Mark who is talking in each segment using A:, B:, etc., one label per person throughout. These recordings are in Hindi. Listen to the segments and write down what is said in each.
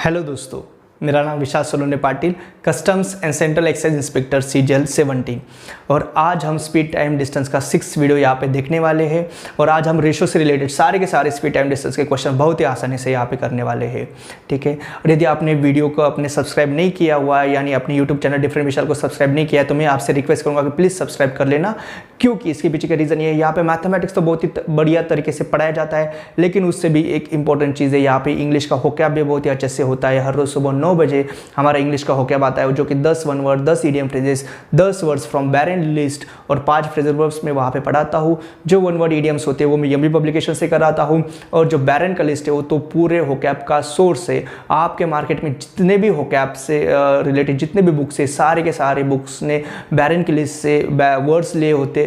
A: हेलो दोस्तों, मेरा नाम विशाल सोलोने Patil, customs and central excise inspector CGL 17। और आज हम स्पीड टाइम डिस्टेंस का 6 वीडियो यहाँ पे देखने वाले हैं। और आज हम रेशो से रिलेटेड सारे के सारे स्पीड टाइम डिस्टेंस के क्वेश्चन बहुत ही आसानी से यहाँ पे करने वाले हैं, ठीक है। और यदि आपने वीडियो को अपने सब्सक्राइब नहीं किया हुआ है, यानी अपने यूट्यूब चैनल डिफरेंट विशाल को सब्सक्राइब नहीं किया है, तो मैं आपसे रिक्वेस्ट करूँगा कि प्लीज़ सब्सक्राइब कर लेना, क्योंकि इसके पीछे का रीज़न ये है, यहाँ पे मैथमेटिक्स तो बहुत ही बढ़िया तरीके से पढ़ाया जाता है, लेकिन उससे भी एक इंपॉर्टेंट चीज़ है, यहाँ पे इंग्लिश का होकैब भी बहुत ही अच्छे से होता है। हर रोज़ सुबह 9 बजे हमारा इंग्लिश का होकैब आता है, जो कि 10 one word, 10 idiom phrases, 10 words from Barron list और 5 फ्रेजल वर्ब्स में वहाँ पे पढ़ाता हूँ। जो वन वर्ड इडियम्स होते हैं वो मैं यमी पब्लिकेशन से कराता हूँ, और जो बैरन का लिस्ट है वो तो पूरे होकैब का सोर्स है। आपके मार्केट में जितने भी होकैब से रिलेटेड जितने भी बुक्स है, सारे के सारे बुक्स ने बैरन की लिस्ट से वर्ड्स लिए होते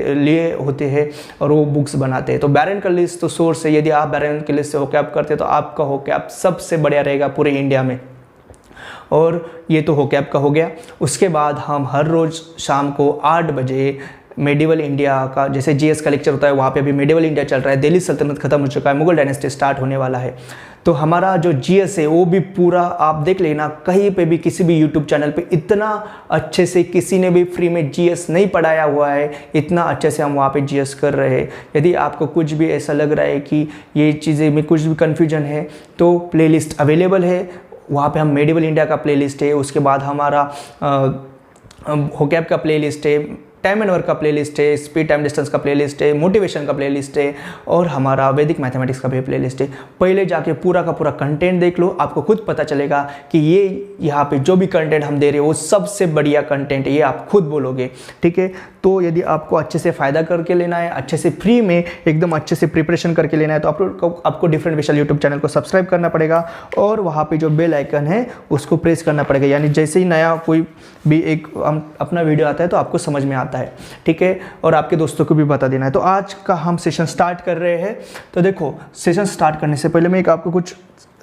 A: हैं और वो बुक्स बनाते हैं। तो बैरन का लिस्ट तो सोर्स है। यदि आप बैरन की लिस्ट से होकैब करते हैं तो आपका होकैब सबसे बढ़िया रहेगा पूरे इंडिया में। और ये तो होकैब का हो गया। उसके बाद हम हर रोज़ शाम को 8 बजे मेडिवल इंडिया का, जैसे जीएस का लेक्चर होता है, वहाँ पे अभी मेडिवल इंडिया चल रहा है, दिल्ली सल्तनत खत्म हो चुका है, मुगल डायनेस्टी स्टार्ट होने वाला है। तो हमारा जो जीएस है वो भी पूरा आप देख लेना, कहीं पे भी किसी भी यूट्यूब चैनल पे इतना अच्छे से किसी ने भी फ्री में जीएस नहीं पढ़ाया हुआ है, इतना अच्छे से हम वहाँ पे जीएस कर रहे हैं। यदि आपको कुछ भी ऐसा लग रहा है कि ये चीज़ें में कुछ भी कन्फ्यूजन है, तो प्लेलिस्ट अवेलेबल है, वहाँ पे हम मेडिवल इंडिया का प्लेलिस्ट है, उसके बाद हमारा होकैब का प्लेलिस्ट है, टाइम एंड वर्क का प्लेलिस्ट है, स्पीड टाइम डिस्टेंस का प्लेलिस्ट है, मोटिवेशन का प्लेलिस्ट है, और हमारा वैदिक मैथमेटिक्स का भी प्लेलिस्ट है। पहले जाके पूरा का पूरा कंटेंट देख लो, आपको खुद पता चलेगा कि ये यहाँ पे जो भी कंटेंट हम दे रहे हैं वो सबसे बढ़िया कंटेंट है, ये आप खुद बोलोगे, ठीक है। तो यदि आपको अच्छे से फ़ायदा करके लेना है, अच्छे से फ्री में एकदम अच्छे से प्रिपरेशन करके लेना है, तो आपको डिफरेंट विशाल यूट्यूब चैनल को सब्सक्राइब करना पड़ेगा, और वहाँ पे जो बेल आइकन है उसको प्रेस करना पड़ेगा। यानी जैसे ही नया कोई भी एक अपना वीडियो आता है तो आपको समझ में आता है, ठीक है। और आपके दोस्तों को भी बता देना है। तो आज का हम सेशन स्टार्ट कर रहे हैं। तो देखो, सेशन स्टार्ट करने से पहले मैं आपको कुछ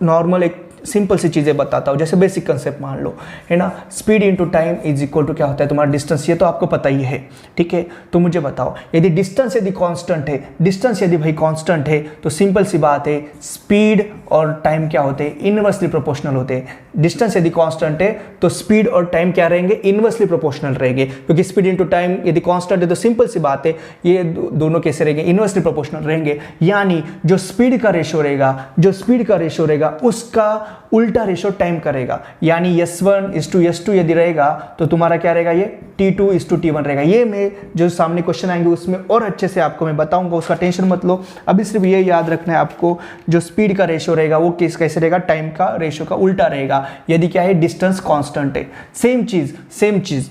A: नॉर्मल एक सिंपल सी चीज़ें बताता हूँ। जैसे बेसिक कंसेप्ट मान लो, है ना, speed into time is equal to क्या होता है, तुम्हारा डिस्टेंस, ये तो आपको पता ही है, ठीक है। तो मुझे बताओ, यदि डिस्टेंस यदि कांस्टेंट है, डिस्टेंस यदि भाई कांस्टेंट है, तो सिंपल सी बात है, स्पीड और टाइम क्या होते हैं, इनवर्सली प्रोपोर्शनल होते हैं। डिस्टेंस यदि कांस्टेंट है तो स्पीड और टाइम क्या रहेंगे, इनवर्सली प्रोपोर्शनल रहेंगे, क्योंकि स्पीड इनटू टाइम यदि कांस्टेंट है तो सिंपल सी बात है, ये दोनों कैसे रहेंगे, इनवर्सली प्रोपोर्शनल रहेंगे। यानी जो स्पीड का रेशो रहेगा उसका उल्टा रेशो टाइम करेगा। यानी S1:S2 यदि रहेगा तो तुम्हारा क्या रहेगा, ये T2:T1 रहेगा। ये मैं जो सामने क्वेश्चन आएंगे उसमें और अच्छे से आपको मैं बताऊंगा, उसका टेंशन मत लो। अभी सिर्फ ये याद रखना है आपको, जो स्पीड का रेशो रहेगा वो कैसे रहेगा, टाइम का रेशो का उल्टा रहेगा, यदि क्या है, डिस्टेंस कांस्टेंट है। सेम चीज,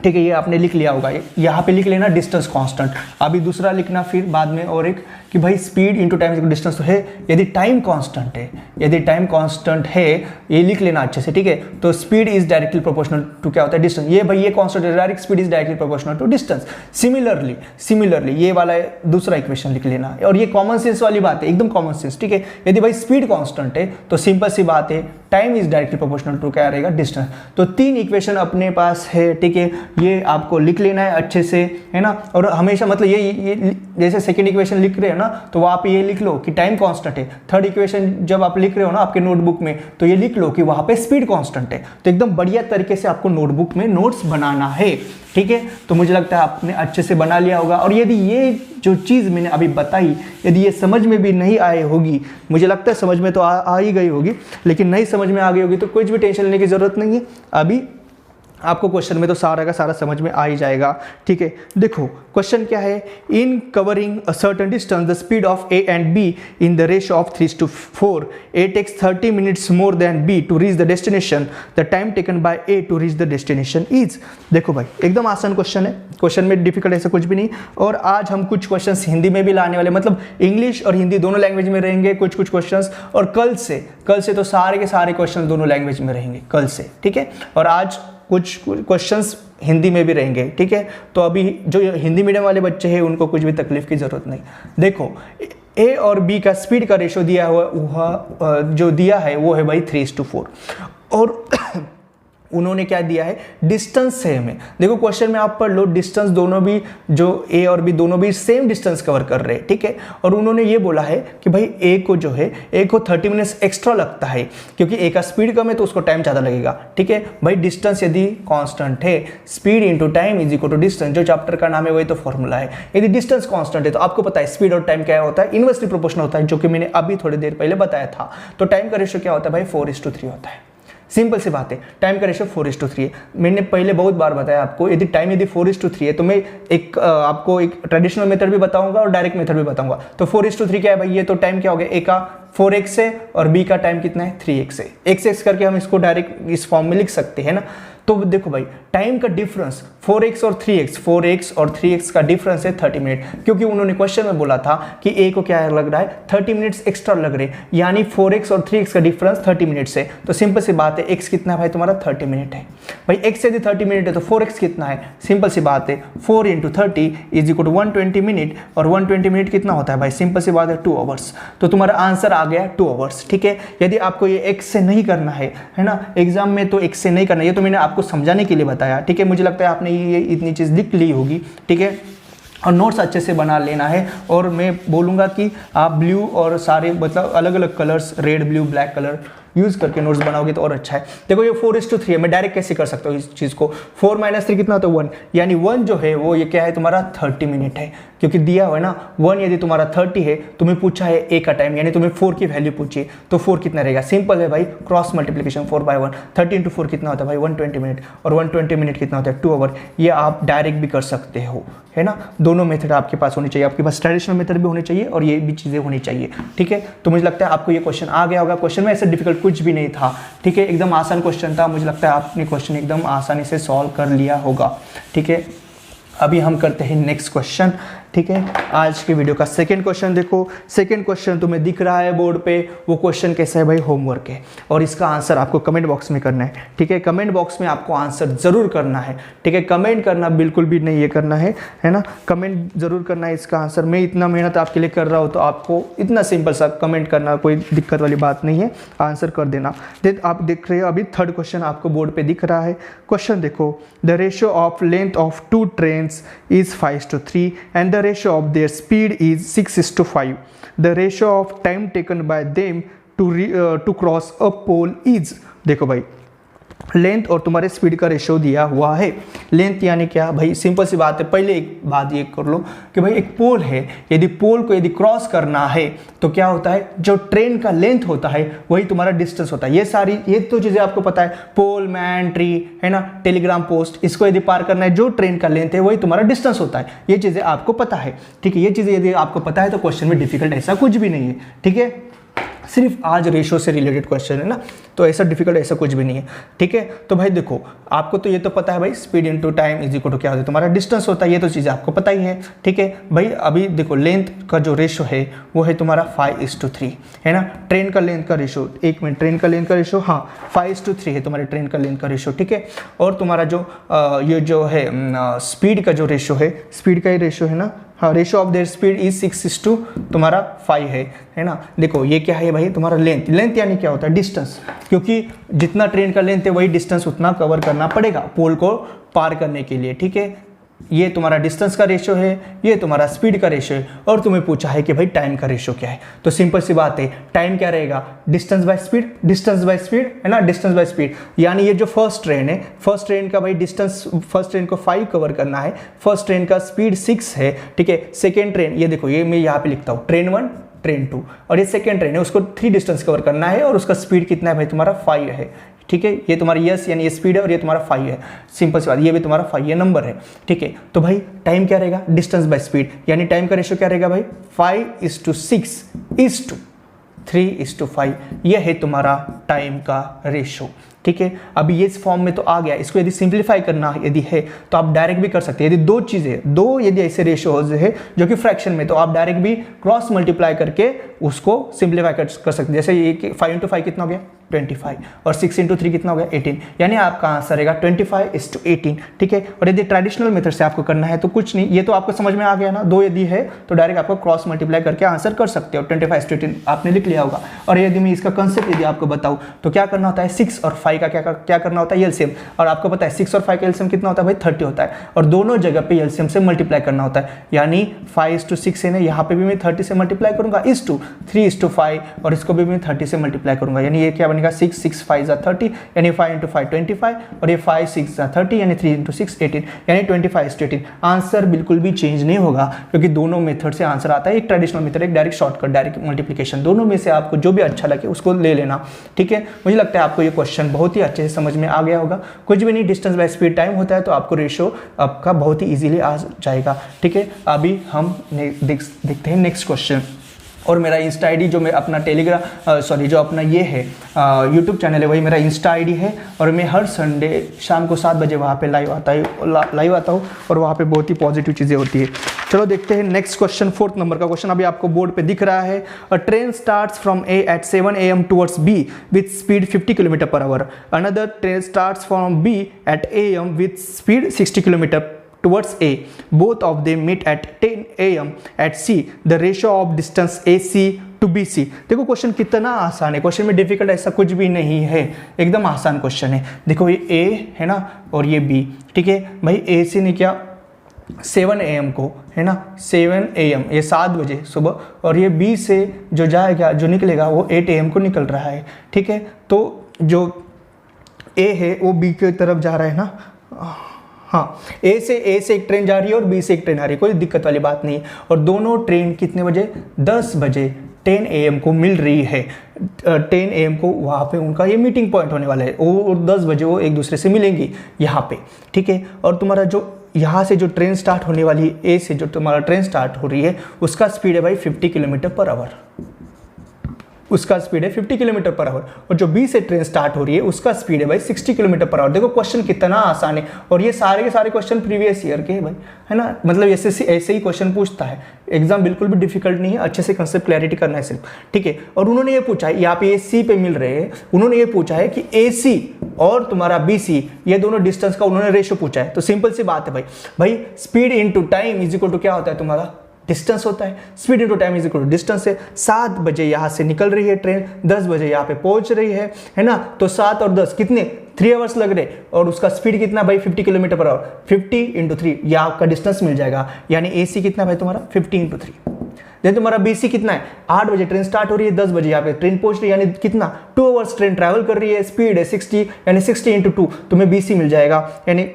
A: ठीक है, ये आपने लिख लिया होगा, यहाँ पे लिख लेना डिस्टेंस कांस्टेंट। अभी दूसरा लिखना फिर बाद में, और एक कि भाई स्पीड इनटू टाइम डिस्टेंस तो है, यदि टाइम कांस्टेंट है, ये लिख लेना अच्छे से, ठीक है। तो speed is directly proportional to क्या होता है, डिस्टेंस। ये भाई ये कांस्टेंट है, direct speed is directly proportional to distance. Similarly ये वाला दूसरा इक्वेशन लिख लेना, और ये कॉमन सेंस वाली बात है, एकदम कॉमन सेंस, ठीक है। यदि भाई स्पीड कांस्टेंट है तो सिंपल सी बात है, time is directly proportional to क्या रहेगा, डिस्टेंस। तो 3 इक्वेशन अपने पास है, ठीक है, ये आपको लिख लेना है अच्छे से, है ना। और हमेशा मतलब ये जैसे सेकंड इक्वेशन लिख रहे हो ना, तो वहाँ पे ये लिख लो कि टाइम कांस्टेंट है। थर्ड इक्वेशन जब आप लिख रहे हो ना आपके नोटबुक में, तो ये लिख लो कि वहाँ पे स्पीड कांस्टेंट है। तो एकदम बढ़िया तरीके से आपको नोटबुक में नोट्स बनाना है, ठीक है। तो मुझे लगता है आपने अच्छे से बना लिया होगा। और यदि ये जो चीज़ मैंने अभी बताई, यदि ये समझ में भी नहीं आई होगी, मुझे लगता है समझ में तो आ ही गई होगी, लेकिन नहीं समझ में आ गई होगी तो कुछ भी टेंशन लेने की ज़रूरत नहीं है। अभी आपको क्वेश्चन में तो सारा का सारा समझ में आ ही जाएगा, ठीक है। देखो क्वेश्चन क्या है, इन covering a certain distance the speed of A and B in the ratio of 3:4, A takes 30 minutes more than B to reach the destination, the time taken by A to reach the destination is। देखो भाई, एकदम आसान क्वेश्चन है, क्वेश्चन में डिफिकल्ट ऐसा कुछ भी नहीं। और आज हम कुछ क्वेश्चंस हिंदी में भी लाने वाले, मतलब इंग्लिश और हिंदी दोनों लैंग्वेज में रहेंगे कुछ क्वेश्चंस। और कल से तो सारे के सारे क्वेश्चन दोनों लैंग्वेज में रहेंगे कल से, ठीक है। और आज कुछ क्वेश्चंस हिंदी में भी रहेंगे, ठीक है। तो अभी जो हिंदी मीडियम वाले बच्चे हैं उनको कुछ भी तकलीफ की ज़रूरत नहीं। देखो, A और B का स्पीड का रेशो दिया है वो है भाई 3:4। और उन्होंने क्या दिया है, डिस्टेंस सेम है। देखो क्वेश्चन में आप पढ़ लो, डिस्टेंस दोनों भी जो ए और बी दोनों भी सेम डिस्टेंस कवर कर रहे हैं, ठीक है। और उन्होंने ये बोला है कि भाई ए को जो है, ए को 30 मिनट्स एक्स्ट्रा लगता है क्योंकि ए का स्पीड कम है तो उसको टाइम ज़्यादा लगेगा, ठीक है भाई। डिस्टेंस यदि कांस्टेंट है, speed into time is equal to distance, जो चैप्टर का नाम है वही तो फॉर्मूला है। यदि डिस्टेंस कांस्टेंट है तो आपको पता है स्पीड और टाइम क्या होता है, इनवर्सली प्रोपोर्शनल होता है, जो कि मैंने अभी थोड़ी देर पहले बताया था। तो टाइम का रेशियो क्या होता है भाई, 4:3 होता है। सिंपल सी बात है, टाइम का रेशियो 4:3 है। मैंने पहले बहुत बार बताया आपको, यदि टाइम यदि 4:3 है तो मैं आपको एक ट्रेडिशनल मेथड भी बताऊंगा और डायरेक्ट मेथड भी बताऊंगा। तो 4:3 क्या है भाई, ये तो टाइम क्या हो गया, ए का 4x है और बी का टाइम कितना है, 3x है। x करके हम इसको डायरेक्ट इस फॉर्म में लिख सकते हैं ना। तो देखो भाई टाइम का डिफरेंस 4x और 3x का डिफरेंस है 30 मिनट, क्योंकि उन्होंने क्वेश्चन में बोला था कि ए को क्या लग रहा है, 30 मिनट्स एक्स्ट्रा लग रहे, यानी 4x और 3x का डिफरेंस 30 मिनट्स है। तो सिंपल सी बात है, x कितना है भाई तुम्हारा 30 मिनट है। भाई x यदि 30 मिनट है तो 4x कितना है, सिंपल सी बात है 4 × 30 इज इक्वल टू 120 मिनट, और 120 मिनट कितना होता है भाई, सिंपल सी बात है 2 आवर्स। तो तुम्हारा आंसर आ गया 2 आवर्स, ठीक है। यदि आपको ये x से नहीं करना है ना, एग्जाम में तो x से नहीं करना, ये तो मैंने आपको समझाने के लिए बताया, ठीक है। मुझे लगता है आपने ये इतनी चीज़ लिख ली होगी, ठीक है। और नोट्स अच्छे से बना लेना है, और मैं बोलूँगा कि आप ब्लू और सारे मतलब अलग अलग colours, red blue black colour use करके नोट्स बनाओगे तो और अच्छा है। देखो ये 4:3 है, मैं डायरेक्ट कैसे कर सकता हूँ इस चीज़ को, 4 - 3 कितना होता है 1, यानी 1 जो है वो ये क्या है तुम्हारा 30 मिनट है, क्योंकि दिया हुआ है ना 1 यदि तुम्हारा 30 है, तुम्हें पूछा है ए का टाइम, यानी तुम्हें 4 की वैल्यू पूछी, तो 4 कितना रहेगा, सिंपल है भाई, क्रॉस मल्टीप्लिकेशन 4/1, 30 × 4 कितना होता है भाई 120 मिनट, और 120 मिनट कितना होता है 2 आवर। ये आप डायरेक्ट भी कर सकते हो, है ना। दोनों मेथड आपके पास होनी चाहिए, आपके पास ट्रेडिशनल मेथड भी होनी चाहिए और ये भी चीज़ें होनी चाहिए, ठीक है। तो मुझे लगता है आपको ये क्वेश्चन आ गया होगा। क्वेश्चन में ऐसे डिफिकल्ट कुछ भी नहीं था, ठीक है, एकदम आसान क्वेश्चन था। मुझे लगता है आपने क्वेश्चन एकदम आसानी से सॉल्व कर लिया होगा, ठीक है। अभी हम करते हैं नेक्स्ट क्वेश्चन, ठीक है। आज के वीडियो का सेकंड क्वेश्चन देखो, सेकंड क्वेश्चन तुम्हें दिख रहा है बोर्ड पे, वो क्वेश्चन कैसा है भाई, होमवर्क है, और इसका आंसर आपको कमेंट बॉक्स में करना है, ठीक है। कमेंट बॉक्स में आपको आंसर जरूर करना है, ठीक है। कमेंट करना बिल्कुल भी नहीं ये करना है ना, कमेंट जरूर करना है इसका आंसर। मैं इतना मेहनत आपके लिए कर रहा हूँ तो आपको इतना सिंपल सा कमेंट करना, कोई दिक्कत वाली बात नहीं है, आंसर कर देना। आप देख रहे हो अभी थर्ड क्वेश्चन आपको बोर्ड पे दिख रहा है। क्वेश्चन देखो, the ratio of length of 2 trains is 5:3 and the ratio of their speed is 6:5. The ratio of time taken by them to cross a pole is, देखो भाई लेंथ और तुम्हारे स्पीड का रेशियो दिया हुआ है। लेंथ यानी क्या भाई, सिंपल सी बात है, पहले एक बात ये कर लो कि भाई एक पोल है, यदि पोल को यदि क्रॉस करना है तो क्या होता है, जो ट्रेन का लेंथ होता है वही तुम्हारा डिस्टेंस होता है। ये तो चीज़ें आपको पता है, पोल, मैन, ट्री, है ना, टेलीग्राम पोस्ट, इसको यदि पार करना है जो ट्रेन का लेंथ है वही तुम्हारा डिस्टेंस होता है। ये चीज़ें आपको पता है, ठीक है। ये चीज़ें यदि आपको पता है तो क्वेश्चन में डिफिकल्ट ऐसा कुछ भी नहीं है, ठीक है। सिर्फ आज रेशो से रिलेटेड क्वेश्चन है ना, तो ऐसा डिफिकल्ट ऐसा कुछ भी नहीं है, ठीक है। तो भाई देखो आपको तो ये तो पता है भाई, speed into time is equal to क्या होता है तुम्हारा डिस्टेंस होता है, ये तो चीज़ें आपको पता ही है, ठीक है भाई। अभी देखो लेंथ का जो रेशो है वो है तुम्हारा 5:3, है ना। ट्रेन का लेंथ का रेशो, एक मिनट, ट्रेन का लेंथ का रेशो, हाँ 5:3 है तुम्हारे ट्रेन का लेंथ का रेशो, ठीक है। और तुम्हारा जो ये जो है स्पीड का जो रेशो है, स्पीड का ही रेशो है ना, हाँ, ratio of their speed is 6 तुम्हारा 5 है ना। देखो ये क्या है भाई तुम्हारा लेंथ, लेंथ यानी क्या होता है डिस्टेंस, क्योंकि जितना ट्रेन का लेंथ है वही डिस्टेंस उतना कवर करना पड़ेगा पोल को पार करने के लिए, ठीक है। ये तुम्हारा डिस्टेंस का रेशो है, ये तुम्हारा स्पीड का रेशो है, और तुम्हें पूछा है कि भाई टाइम का रेशो क्या है। तो सिंपल सी बात है, टाइम क्या रहेगा, distance by speed, distance by speed, है ना, डिस्टेंस बाय स्पीड। यानी ये जो फर्स्ट ट्रेन है, फर्स्ट ट्रेन का भाई डिस्टेंस, फर्स्ट ट्रेन को 5 कवर करना है, फर्स्ट ट्रेन का स्पीड 6 है, ठीक है। सेकेंड ट्रेन, ये देखो ये मैं यहाँ पे लिखता हूँ, ट्रेन 1 ट्रेन 2, और ये सेकेंड ट्रेन है, उसको 3 डिस्टेंस कवर करना है और उसका स्पीड कितना है भाई तुम्हारा 5 है, ठीक है। ये तुम्हारा यस यानी ये स्पीड है और ये तुम्हारा 5 है, सिंपल सी बात, ये भी तुम्हारा 5 ये नंबर है, ठीक है। तो भाई टाइम क्या रहेगा, डिस्टेंस बाय स्पीड, यानी टाइम का रेशियो क्या रहेगा भाई 5:6:3:5, ये है तुम्हारा टाइम का रेशियो, ठीक है। अभी ये इस फॉर्म में तो आ गया, इसको यदि सिंप्लीफाई करना यदि है तो आप डायरेक्ट भी कर सकते हैं। यदि दो चीज़ें, दो यदि ऐसे रेशियोज है जो कि फ्रैक्शन में, तो आप डायरेक्ट भी क्रॉस मल्टीप्लाई करके उसको सिंप्लीफाई कर सकते हैं। जैसे ये 5 × 5 कितना हो गया 25 और 6 इंटू 3 कितना हो गया 18, यानी आपका आंसर रहेगा 25:18। ठीक है, और यदि ट्रेडिशनल मेथड से आपको करना है तो कुछ नहीं, ये तो आपको समझ में आ गया ना, 2 यदि है तो डायरेक्ट आपको क्रॉस मल्टीप्लाई करके आंसर कर सकते हो। 25:18 आपने लिख लिया होगा। और यदि मैं इसका कंसेप्ट यदि आपको बताऊं तो क्या करना होता है, 6 और 5 का क्या करना होता है, एलसीएम। और आपको पता है 6 और 5 का एलसीएम कितना होता है भाई, 30 होता है, और दोनों जगह पे एलसीएम से मल्टीप्लाई करना होता है, यानी 5:6 है ना, यहाँ पे भी मैं 30 से मल्टीप्लाई करूंगा, 3:5, और इसको भी मैं 30 से मल्टीप्लाई करूंगा, यानी ये क्या बनेगा 6 5 30, यानी 5 × 5 25, और ये 5 6 30, यानी 3 × 6 18, यानी 25:18। आंसर बिल्कुल भी चेंज नहीं होगा क्योंकि दोनों मेथड से आंसर आता है, एक ट्रेडिशनल मेथड, एक डायरेक्ट शॉर्टकट, डायरेक्ट मल्टीप्लिकेशन, दोनों में से आपको जो भी अच्छा लगे उसको ले लेना। ठीक है, मुझे लगता है आपको ये क्वेश्चन बहुत ही अच्छे से समझ में आ गया होगा। कुछ भी नहीं, डिस्टेंस बाय स्पीड टाइम होता है तो आपको रेशो आपका बहुत ही इजीली आ जाएगा। ठीक है, अभी हम देखते हैं नेक्स्ट क्वेश्चन। और मेरा इंस्टा आईडी जो मैं अपना जो अपना ये है यूट्यूब चैनल है, वही मेरा इंस्टा आईडी है, और मैं हर संडे शाम को 7 बजे वहाँ पे लाइव आता हूँ और वहाँ पे बहुत ही पॉजिटिव चीज़ें होती है। चलो देखते हैं नेक्स्ट क्वेश्चन, 4th नंबर का क्वेश्चन अभी आपको बोर्ड पे दिख रहा है। A train starts from A at 7 AM towards B with speed 50 km/h। Another train starts from B at AM with speed 60 km towards A. Both of them meet at 10 AM at C. The ratio of distance AC to BC. देखो क्वेश्चन कितना आसान है, क्वेश्चन में डिफिकल्ट ऐसा कुछ भी नहीं है, एकदम आसान क्वेश्चन है। देखो ये A है ना और ये B, ठीक है भाई। A से ने क्या 7 AM को है ना, 7 AM ये 7 बजे सुबह, और ये B से जो जाएगा जो निकलेगा वो 8 AM को निकल रहा है। ठीक है, तो जो A है वो B की तरफ जा रहा है ना, हाँ, ए से एक ट्रेन जा रही है और बी से एक ट्रेन आ रही है, कोई दिक्कत वाली बात नहीं है। और दोनों ट्रेन कितने बजे, 10 बजे 10 AM को मिल रही है। 10 AM को वहाँ पे उनका ये मीटिंग पॉइंट होने वाला है, और 10 बजे वो एक दूसरे से मिलेंगी यहाँ पे। ठीक है, और तुम्हारा जो यहाँ से जो ट्रेन स्टार्ट होने वाली है, ए से जो तुम्हारा ट्रेन स्टार्ट हो रही है उसका स्पीड है भाई 50 km/h, उसका स्पीड है 50 km/h। और जो बी से ट्रेन स्टार्ट हो रही है उसका स्पीड है भाई 60 km/h। देखो क्वेश्चन कितना आसान है, और ये सारे के सारे क्वेश्चन प्रीवियस ईयर के हैं भाई, है ना, मतलब एसएससी ऐसे ही क्वेश्चन पूछता है। एग्जाम बिल्कुल भी डिफिकल्ट नहीं है, अच्छे से कंसेप्ट क्लैरिटी करना है सिर्फ। ठीक है, और उन्होंने ये पूछा है, यहाँ पे सी पे मिल रहे हैं, उन्होंने ये पूछा है कि AC और तुम्हारा BC ये दोनों डिस्टेंस का उन्होंने रेशो पूछा है। तो सिंपल सी बात है भाई speed into time is equal to क्या होता है, तुम्हारा डिस्टेंस होता है। Speed into time is equal to distance है। 7 बजे यहाँ से निकल रही है ट्रेन, 10 बजे यहाँ पे पहुंच रही है ना, तो 7 और 10 कितने 3 आवर्स लग रहे, और उसका स्पीड कितना भाई 50 km/h। 50 × 3 ये आपका डिस्टेंस मिल जाएगा, यानी AC कितना भाई तुम्हारा 50 × 3। देन तुम्हारा BC कितना है, 8 बजे ट्रेन स्टार्ट हो रही है, 10 बजे यहाँ पे ट्रेन पहुंच रही है, यानी कितना 2 आवर्स ट्रेन ट्रैवल कर रही है, स्पीड है 60, यानी 60 × 2 तुम्हें BC मिल जाएगा, यानी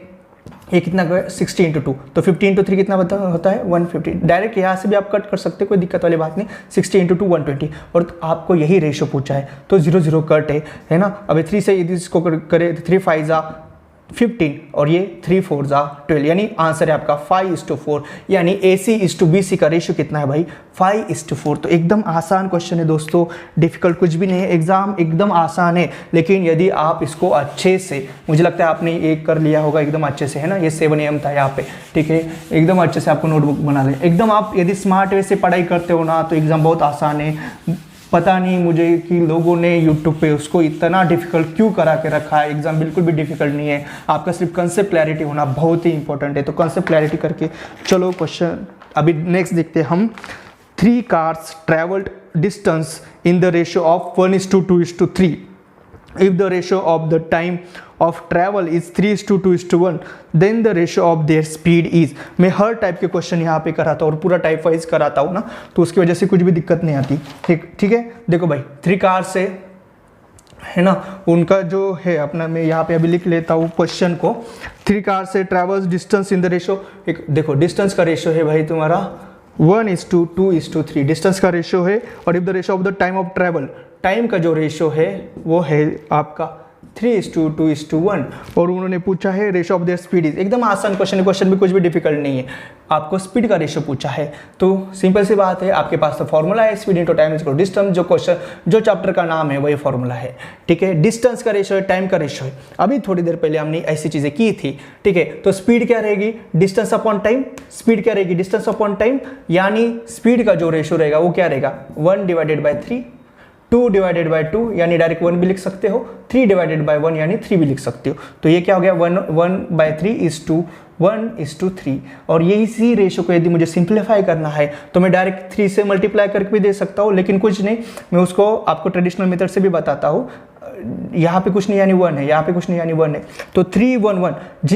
A: ये कितना 60 × 2, तो 50 × 3 कितना होता है 150। डायरेक्ट यहाँ से भी आप कट कर सकते हैं, कोई दिक्कत वाली बात नहीं। 60 × 2 120, और आपको यही रेशो पूछा है, तो 0 0 कट है ना। अब 3 से यदि इसको करे 3 5 15, और ये 3 4 12, यानी आंसर है आपका 5:4, यानी AC/BC का रेशियो कितना है भाई 5:4। तो एकदम आसान क्वेश्चन है दोस्तों, डिफिकल्ट कुछ भी नहीं है, एग्जाम एकदम आसान है। लेकिन यदि आप इसको अच्छे से, मुझे लगता है आपने एक कर लिया होगा एकदम अच्छे से, है ना, ये 7 AM था यहाँ पे। ठीक है, एकदम अच्छे से आपको नोटबुक बना लें, एकदम आप यदि स्मार्ट वे से पढ़ाई करते हो ना तो एग्जाम बहुत आसान है। पता नहीं मुझे कि लोगों ने YouTube पे उसको इतना डिफिकल्ट क्यों करा के रखा है। एग्जाम बिल्कुल भी डिफिकल्ट नहीं है, आपका सिर्फ कंसेप्ट क्लैरिटी होना बहुत ही इंपॉर्टेंट है। तो कंसेप्ट क्लैरिटी करके चलो क्वेश्चन अभी नेक्स्ट देखते हैं हम। 3 cars traveled distance in the ratio of 1:2:3. If the ratio of the time of travel is 3:2:1, then the ratio of their speed is। मैं हर टाइप के क्वेश्चन यहाँ पे कराता हूँ और पूरा टाइप वाइज कराता हूँ ना, तो उसकी वजह से कुछ भी दिक्कत नहीं आती। ठीक है, देखो भाई 3 cars है ना, उनका जो है अपना, मैं यहाँ पे अभी लिख लेता हूँ क्वेश्चन को। 3 cars से travels distance in the ratio, एक देखो डिस्टेंस का रेशो है भाई तुम्हारा 1:2:3 डिस्टेंस का रेशो है। और if the ratio of the time of travel, time का जो रेशो है वो है आपका 3:2:1, और उन्होंने पूछा है ratio of their speed is. एकदम आसान क्वेश्चन है, क्वेश्चन में कुछ भी डिफिकल्ट नहीं है, आपको स्पीड का रेशो पूछा है। तो सिंपल सी बात है, आपके पास तो फॉर्मूला है, speed into time equal distance, जो क्वेश्चन जो चैप्टर का नाम है वही फॉर्मूला है। ठीक है, डिस्टेंस का रेशो है, टाइम का रेशो है। अभी थोड़ी देर पहले हमने ऐसी चीजें की थी। ठीक है, तो स्पीड क्या रहेगी, डिस्टेंस अपॉन टाइम। स्पीड क्या रहेगी, डिस्टेंस अपॉन टाइम, यानी स्पीड का जो रेशो रहेगा वो क्या रहेगा 1/3, 2 डिवाइडेड बाई 2 यानी डायरेक्ट 1 भी लिख सकते हो, 3 डिवाइडेड बाई 1 यानी 3 भी लिख सकते हो। तो ये क्या हो गया 1/3 इज टू 1:3। और ये इसी रेशो को यदि मुझे सिंप्लीफाई करना है तो मैं डायरेक्ट 3 से मल्टीप्लाई करके भी दे सकता हूँ, लेकिन कुछ नहीं, मैं उसको आपको ट्रेडिशनल मेथड से भी बताता हूँ। यहाँ पे कुछ नहीं यानी 1 है, यहाँ पे कुछ नहीं यानी 1 है, तो 3 1 1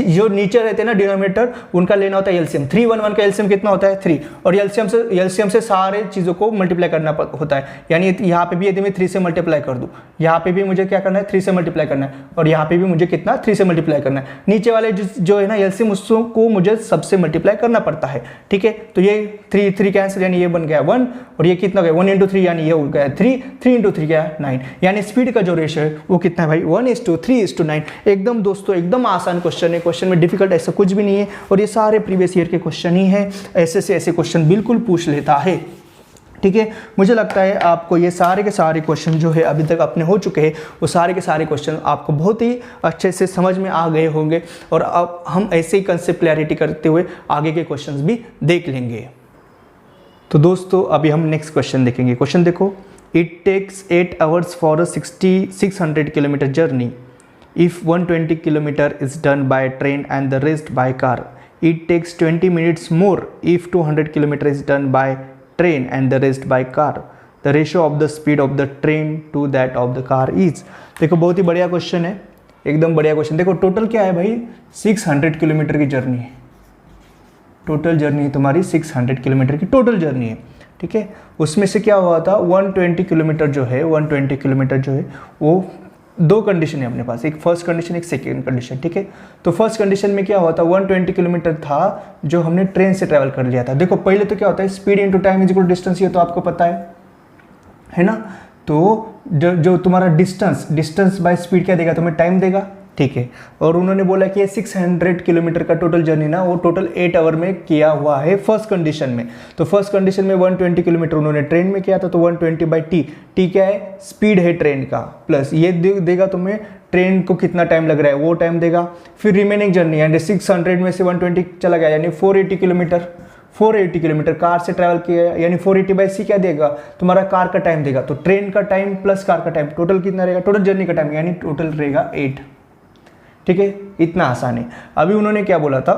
A: जो नीचे रहते हैं ना डिनोमिनेटर, उनका लेना होता है एलसीएम। 3 1 1 का एलसीएम कितना होता है 3, और एलसीएम से सारे चीज़ों को मल्टीप्लाई करना होता है। यानी यहाँ पे भी यदि मैं 3 से मल्टीप्लाई कर दूँ, यहाँ पे भी मुझे क्या करना है 3 से मल्टीप्लाई करना है, और यहाँ पे भी मुझे कितना 3 से मल्टीप्लाई करना है। नीचे वाले जो है ना एलसीएम उसको मुझे सबसे मल्टीप्लाई करना पड़ता है, ठीक है। तो ये 3 कैंसिल यानी ये बन गया 1, और ये कितना गया 1 × 3 यानी ये हो गया 3 × 3 क्या 9। यानी स्पीड का जो रेशो है वो कितना है भाई 1:3:9। एकदम दोस्तों एकदम आसान क्वेश्चन है, क्वेश्चन में डिफिकल्ट ऐसा कुछ भी नहीं है, और ये सारे प्रीवियस ईयर के क्वेश्चन ही है, ऐसे से ऐसे क्वेश्चन बिल्कुल पूछ लेता है, ठीक है। मुझे लगता है आपको ये सारे के सारे क्वेश्चन जो है अभी तक अपने हो चुके हैं, वो सारे के सारे क्वेश्चन आपको बहुत ही अच्छे से समझ में आ गए होंगे, और अब हम ऐसे ही कंसेप्ट क्लैरिटी करते हुए आगे के क्वेश्चंस भी देख लेंगे। तो दोस्तों अभी हम नेक्स्ट क्वेश्चन देखेंगे। क्वेश्चन देखो, It takes 8 hours for a 600 kilometer journey. If 120 kilometer is done by train and the rest by car, it takes 20 minutes more if 200 kilometer is done by train and the rest by car. The ratio of the speed of the train to that of the car is. देखो बहुत ही बढ़िया क्वेश्चन है, एकदम बढ़िया क्वेश्चन। देखो टोटल क्या है भाई 600 किलोमीटर की जर्नी है, टोटल जर्नी है तुम्हारी 600 किलोमीटर की टोटल जर्नी है, ठीक है। उसमें से क्या हुआ था 120 किलोमीटर जो है, 120 किलोमीटर जो है वो दो कंडीशन है अपने पास, एक फर्स्ट कंडीशन एक सेकेंड कंडीशन, ठीक है। तो फर्स्ट कंडीशन में क्या हुआ था 120 किलोमीटर था जो हमने ट्रेन से ट्रैवल कर लिया था। देखो पहले तो क्या होता है speed into time is equal to distance, ये तो आपको पता है ना। तो जो तुम्हारा डिस्टेंस बाय स्पीड क्या देगा तुम्हें टाइम देगा, ठीक है। और उन्होंने बोला कि ये 600 किलोमीटर का टोटल जर्नी ना वो टोटल 8 आवर में किया हुआ है फर्स्ट कंडीशन में। तो फर्स्ट कंडीशन में 120 किलोमीटर उन्होंने ट्रेन में किया था, तो 120/t, टी क्या है स्पीड है ट्रेन का, प्लस ये देगा तुम्हें ट्रेन को कितना टाइम लग रहा है वो टाइम देगा। फिर रिमेनिंग जर्नी यानी 600 में से 120 चला गया यानी 480 किलोमीटर कार से ट्रैवल किया यानी 480/c क्या देगा तुम्हारा कार का टाइम देगा। तो ट्रेन का टाइम प्लस कार का टाइम टोटल कितना रहेगा, टोटल जर्नी का टाइम यानी टोटल रहेगा 8, ठीक है। इतना आसान है। अभी उन्होंने क्या बोला था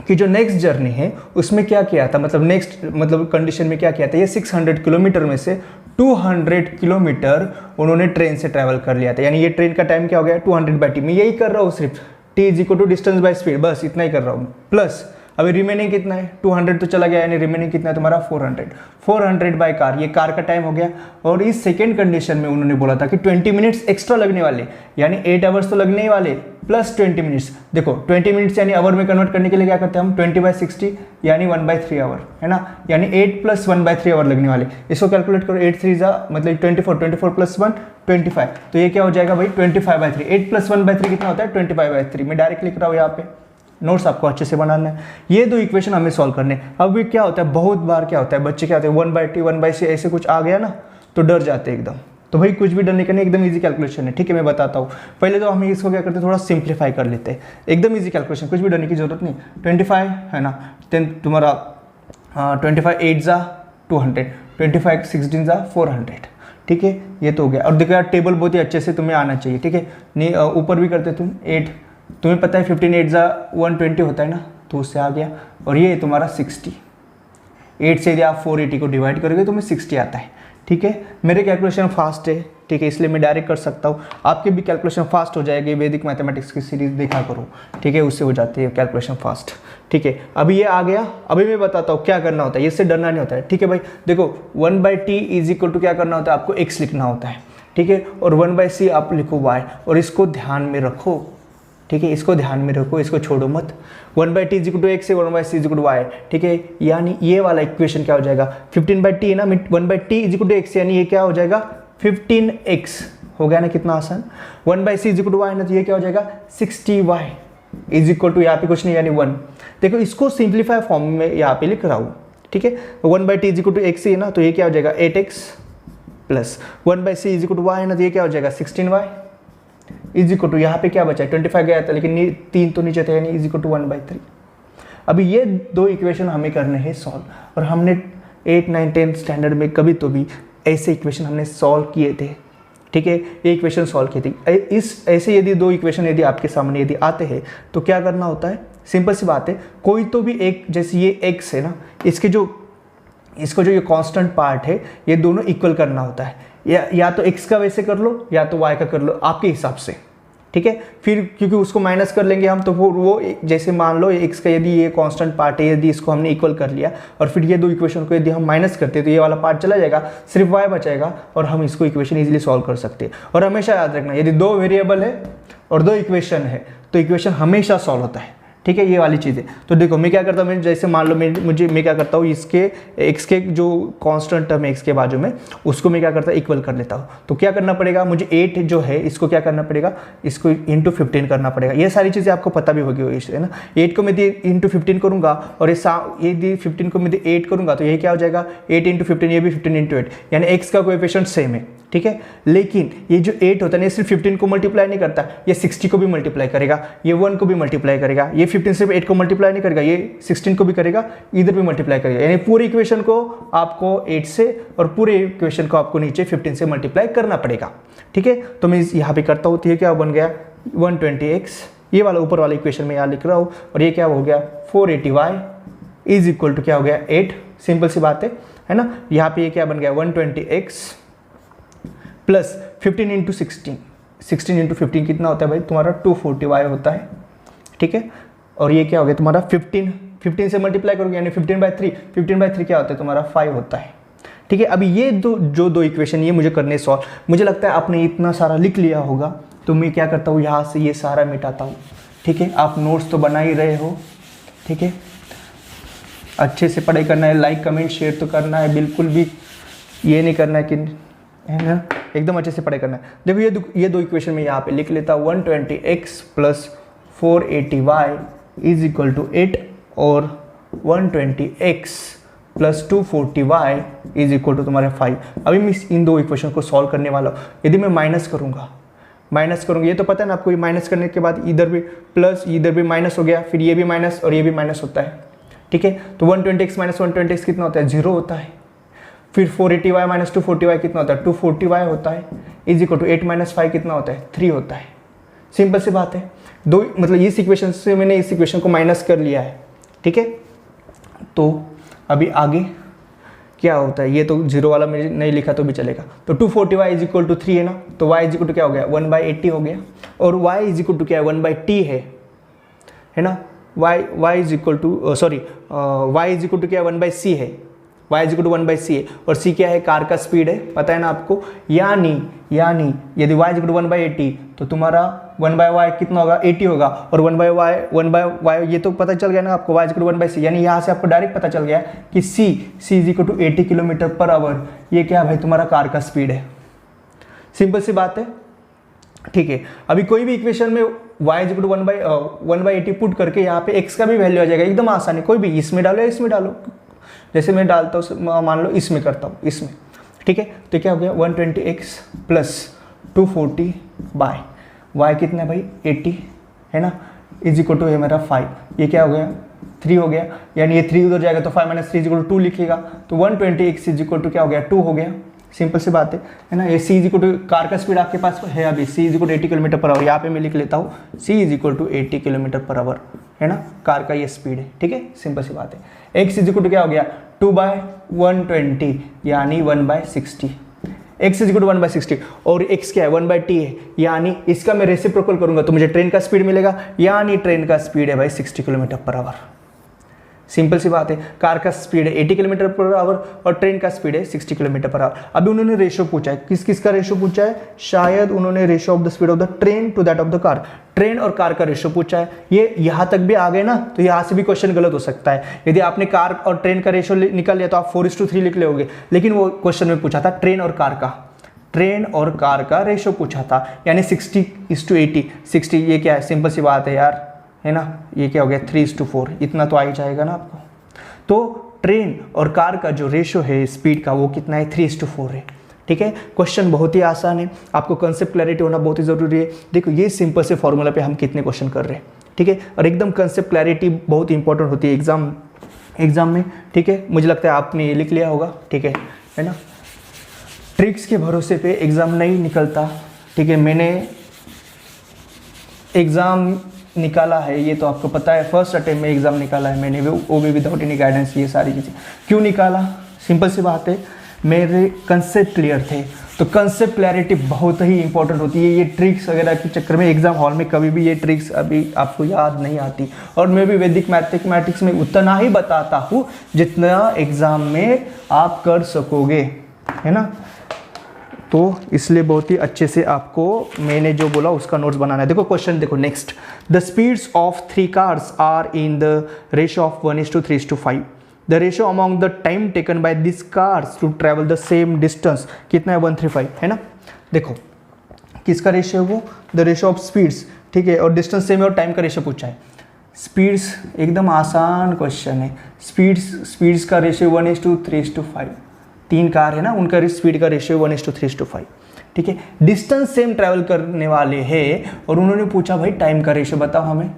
A: कि जो नेक्स्ट जर्नी है उसमें क्या किया था, मतलब कंडीशन में क्या किया था, ये 600 किलोमीटर में से 200 किलोमीटर उन्होंने ट्रेन से ट्रैवल कर लिया था। यानी ये ट्रेन का टाइम क्या हो गया 200/t। मैं यही कर रहा हूँ सिर्फ t is equal to distance by speed, बस इतना ही कर रहा हूँ। प्लस अभी रिमेनिंग कितना है 200 तो चला गया यानी रिमेनिंग कितना है तुम्हारा 400 बाय कार, ये कार का टाइम हो गया। और इस सेकेंड कंडीशन में उन्होंने बोला था कि 20 मिनट्स एक्स्ट्रा लगने वाले, यानी 8 आवर्स तो लगने ही वाले प्लस 20 मिनट्स। देखो 20 मिनट्स यानी आवर में कन्वर्ट करने के लिए क्या करते हैं हम 20/60 यानी 1/3 आवर, है ना। यानी 8 + 1/3 आवर लगने वाले। इसको कैलकुलेट करो 8 3 मतलब 24 + 1 25, तो ये क्या हो जाएगा भाई 25/3। 8 + 1/3 कितना होता है 25/3। मैं डायरेक्ट लिख रहा हूँ यहाँ पे, नोट्स आपको अच्छे से बनाना है। ये दो इक्वेशन हमें सॉल्व करने। अब क्या होता है बहुत बार क्या होता है बच्चे क्या होते हैं 1/t 1/c ऐसे कुछ आ गया ना तो डर जाते हैं एकदम। तो भाई कुछ भी डर नहीं करने, एकदम इजी कैलकुलेशन है, ठीक है। मैं बताता हूँ, पहले तो हम इसको क्या करते हैं थोड़ा सिंप्लीफाई कर लेते हैं। एकदम इजी कैलकुलेशन, कुछ भी डरने की जरूरत नहीं। 25 है ना, देन तुम्हारा 25 8 × 200, 25 16 × 400, ठीक है। ये तो हो गया। और देखो यार टेबल बहुत ही अच्छे से तुम्हें आना चाहिए, ठीक है। नहीं ऊपर भी करते तुम 8, तुम्हें पता है 15 8 × 120 होता है ना, तो उससे आ गया। और ये तुम्हारा 60, 8 से यदि आप 480 को डिवाइड करोगे तो तुम्हें 60 आता है, ठीक है। मेरे कैलकुलेशन फास्ट है, ठीक है, इसलिए मैं डायरेक्ट कर सकता हूँ। आपके भी कैलकुलेशन फास्ट हो जाएगी, वैदिक मैथमेटिक्स की सीरीज देखा करो, ठीक है, उससे हो जाती है कैलकुलेशन फास्ट, ठीक है। अभी ये आ गया। अभी मैं बताता हूँ क्या करना होता है, इससे डरना नहीं होता है, ठीक है भाई। देखो 1/t इज इक्वल टू क्या करना होता है आपको x लिखना होता है, ठीक है। और 1/c आप लिखो y, और इसको ध्यान में रखो, ठीक है, इसको ध्यान में रखो, इसको छोड़ो मत। 1/t is equal to x है, 1/c is equal to y, ठीक है। यानी ये वाला इक्वेशन क्या हो जाएगा 15/t है ना, 1/t is equal to x यानी ये क्या हो जाएगा 15x हो गया ना, कितना आसान। 1/c is equal to y ना, तो ये क्या हो जाएगा 60y इज इक्वल टू यहाँ पे कुछ नहीं यानी 1। देखो इसको सिंप्लीफाई फॉर्म में यहाँ पे लिख रहा हूँ, ठीक है। 1/t is equal to x है ना, तो ये क्या हो जाएगा 8x plus 1/c is equal to y है ना, तो ये क्या हो जाएगा 16y इज इक्वल टू यहाँ पे क्या बचा है 25 गया था लेकिन 3 तो नीचे था यानी इज इक्वल टू 1/3। अभी ये दो इक्वेशन हमें करने हैं सॉल्व। और हमने 8 9 10 स्टैंडर्ड में कभी तो भी ऐसे इक्वेशन हमने सॉल्व किए थे, ठीक है, ये इक्वेशन सॉल्व की थी। इस ऐसे यदि दो इक्वेशन यदि आपके सामने यदि आते हैं तो क्या करना होता है, सिंपल सी बात है, कोई तो भी एक, जैसे ये x है ना, इसको जो ये कांस्टेंट पार्ट है ये दोनों इक्वल करना होता है, या तो x का वैसे कर लो या तो y का कर लो आपके हिसाब से, ठीक है। फिर क्योंकि उसको माइनस कर लेंगे हम, तो वो जैसे मान लो x का यदि ये कांस्टेंट पार्ट है, यदि इसको हमने इक्वल कर लिया और फिर ये दो इक्वेशन को यदि हम माइनस करते हैं तो ये वाला पार्ट चला जाएगा, सिर्फ y बचेगा और हम इसको इक्वेशन इजीली सॉल्व कर सकते हैं। और हमेशा याद रखना, यदि दो वेरिएबल है और दो इक्वेशन है तो इक्वेशन हमेशा सॉल्व होता है, ठीक है, ये वाली चीज़ है। तो देखो मैं क्या करता हूँ, जैसे मान लो मैं क्या करता हूँ, इसके x के जो कांस्टेंट टर्म है x के बाजू में, उसको मैं क्या करता हूँ, इक्वल कर लेता हूँ। तो क्या करना पड़ेगा मुझे, 8 जो है इसको क्या करना पड़ेगा, इसको इंटू 15 करना पड़ेगा। ये सारी चीज़ें आपको पता भी होगी, है ना। 8 को मैं इंटू 15 करूँगा और ये 15 को मैं 8 करूँगा तो ये क्या हो जाएगा, 8 इंटू 15, ये भी 15 इंटू 8, यानी x का कोएफिशिएंट सेम है, ठीक है। लेकिन ये जो 8 होता है ना, सिर्फ 15 को मल्टीप्लाई नहीं करता, ये 60 को भी मल्टीप्लाई करेगा, ये 1 को भी मल्टीप्लाई करेगा, ये 15 सिर्फ 8 को मल्टीप्लाई नहीं करेगा, ये 16 को भी करेगा, इधर भी मल्टीप्लाई करेगा, यानी पूरी इक्वेशन को आपको 8 से और पूरे इक्वेशन को आपको नीचे 15 से मल्टीप्लाई करना पड़ेगा, ठीक है। तो मैं यहाँ पे करता हूँ, तो ये क्या बन गया 120x, ये वाला ऊपर वाला इक्वेशन में यहाँ लिख रहा हूँ, और ये क्या हो गया 480y इज इक्वल टू क्या हो गया 8, सिंपल सी बात है ना। यहाँ पे ये क्या बन गया 120x प्लस 15 इंटू 16 इंटू 15 कितना होता है भाई तुम्हारा 240y होता है, ठीक है। और ये क्या हो गया तुम्हारा 15 से मल्टीप्लाई करोगे यानी 15/3 क्या होता है तुम्हारा 5 होता है, ठीक है। अभी ये दो इक्वेशन ये मुझे करने सॉल्व, मुझे लगता है आपने इतना सारा लिख लिया होगा, तो मैं क्या करता हूँ यहाँ से ये सारा मिटाता हूँ, ठीक है। आप नोट्स तो बना ही रहे हो, ठीक है, अच्छे से पढ़ाई करना है, लाइक कमेंट शेयर तो करना है, बिल्कुल भी ये नहीं करना है कि, है ना, एकदम अच्छे से पढ़ाई करना है। देखो ये दो इक्वेशन में यहाँ पे लिख लेता हूँ, 120x plus 480y is equal to 8 और 120x plus 240y is equal to तुम्हारे 5। अभी मैं इन दो इक्वेशन को सॉल्व करने वाला हूँ। यदि मैं माइनस करूँगा, ये तो पता है ना आपको, ये माइनस करने के बाद इधर भी प्लस इधर भी माइनस हो गया, फिर ये भी माइनस और ये भी माइनस होता है, ठीक है। तो 120x माइनस 120x कितना होता है 0 होता है। फिर 480y माइनस 240y कितना होता है 240y होता है, इज इक्वल टू 8 माइनस 5 कितना होता है 3 होता है। सिंपल सी बात है, दो मतलब इस इक्वेशन से मैंने इस इक्वेशन को माइनस कर लिया है, ठीक है। तो अभी आगे क्या होता है, ये तो 0 वाला मैंने नहीं लिखा तो भी चलेगा। तो 240y इज इक्वल टू 3 है ना, तो y इज इक्वल टू क्या हो गया 1/80 हो गया, और y इज इक्वल टू क्या है 1/t है ना। y is equal to y is equal to क्या है 1/c है, y is equal to 1/c है, और c क्या है कार का स्पीड है, पता है ना आपको। यानी यदि y इज इक्वल टू 1/80 तो तुम्हारा 1/y कितना होगा 80 होगा, और 1/y ये तो पता चल गया ना आपको, y is equal to 1/c, यानी यहाँ से आपको डायरेक्ट पता चल गया कि c is equal to 80 kilometre per hour, ये क्या है भाई तुम्हारा कार का स्पीड है। सिंपल सी बात है, ठीक है। अभी कोई भी इक्वेशन में y is equal to 1/80 put करके यहाँ पे x का भी वैल्यू आ जाएगा, एकदम आसानी, कोई भी इसमें डालो या इसमें डालो, जैसे मैं डालता हूँ मान लो इसमें करता हूँ, इसमें, ठीक है। तो क्या हो गया 120x प्लस 240y, y कितना है भाई 80 है ना, इज इक्वल टू है मेरा 5, ये क्या हो गया 3 हो गया, यानी ये 3 उधर जाएगा तो 5 माइनस 3 इज इक्वल टू 2 लिखेगा, तो 120x इज इक्वल टू क्या हो गया 2 हो गया। सिंपल सी बात है ना। ये c is equal to car का स्पीड आपके पास है अभी, c is equal to 80 kilometre per hour, यहाँ पे मैं लिख लेता हूँ c is equal to 80 kilometre per hour, है ना, कार का ये स्पीड है, ठीक है। सिंपल सी बात है। x इज इक्वल टू क्या हो गया 2/120 यानी 1/60, x इज इक्वल टू 1/60, और x क्या है 1/t है, यानी इसका मैं रेसिप्रोकल करूंगा तो मुझे ट्रेन का स्पीड मिलेगा, यानी ट्रेन का स्पीड है भाई 60 किलोमीटर पर आवर। सिंपल सी बात है, कार का स्पीड है 80 किलोमीटर पर आवर और ट्रेन का स्पीड है 60 किलोमीटर पर आवर। अभी उन्होंने रेशो पूछा है, किस किस का रेशो पूछा है, शायद उन्होंने ratio of the speed of the train to that of the car, train और कार का रेशो पूछा है। ये यहाँ तक भी आ गए ना, तो यहाँ से भी क्वेश्चन गलत हो सकता है। यदि आपने कार और ट्रेन का रेशो निकाल लिया तो आप 4:3 लिख लोगे, लेकिन वो क्वेश्चन में पूछा था ट्रेन और कार का रेशो पूछा था, यानी 60:80। 60 ये क्या है, सिंपल सी बात है यार, है ना, ये क्या हो गया 3:4, इतना तो आ ही जाएगा ना आपको। तो ट्रेन और कार का जो रेशो है स्पीड का वो कितना है 3:4 है, ठीक है। क्वेश्चन बहुत ही आसान है, आपको कंसेप्ट क्लैरिटी होना बहुत ही ज़रूरी है। देखो ये सिंपल से फॉर्मूला पे हम कितने क्वेश्चन कर रहे हैं, ठीक है, और एकदम कंसेप्ट क्लैरिटी बहुत इंपॉर्टेंट होती है एग्जाम में, ठीक है। मुझे लगता है आपने ये लिख लिया होगा, ठीक है ना। ट्रिक्स के भरोसे पे एग्ज़ाम नहीं निकलता, ठीक है। मैंने एग्ज़ाम निकाला है, ये तो आपको पता है, फर्स्ट अटेम्प्ट में एग्ज़ाम निकाला है मैंने, वो भी विदाउट एनी गाइडेंस। ये सारी चीज़ें क्यों निकाला, सिंपल सी बात है, मेरे कंसेप्ट क्लियर थे। तो कंसेप्ट क्लैरिटी बहुत ही इंपॉर्टेंट होती है। ये ट्रिक्स वगैरह के चक्कर में एग्जाम हॉल में कभी भी ये ट्रिक्स अभी आपको याद नहीं आती। और मैं भी वैदिक मैथमेटिक्स में उतना ही बताता हूँ जितना एग्ज़ाम में आप कर सकोगे, है ना। तो इसलिए बहुत ही अच्छे से आपको मैंने जो बोला उसका नोट्स बनाना है। देखो क्वेश्चन देखो next, the speeds of 3 cars are in the ratio of 1:3:5। The ratio among the time taken by this cars to travel the same distance कितना है, 135, है ना। देखो किसका रेशियो है वो, द रेशियो ऑफ स्पीड्स, ठीक है, और डिस्टेंस सेम है और टाइम का रेशियो पूछा है। स्पीड्स एकदम आसान क्वेश्चन है। स्पीड्स का रेशियो 1:3:5, 3 कार है ना, उनका स्पीड का रेशियो 1:3:5, ठीक है। डिस्टेंस सेम ट्रैवल करने वाले हैं और उन्होंने पूछा भाई टाइम का रेशियो बताओ हमें।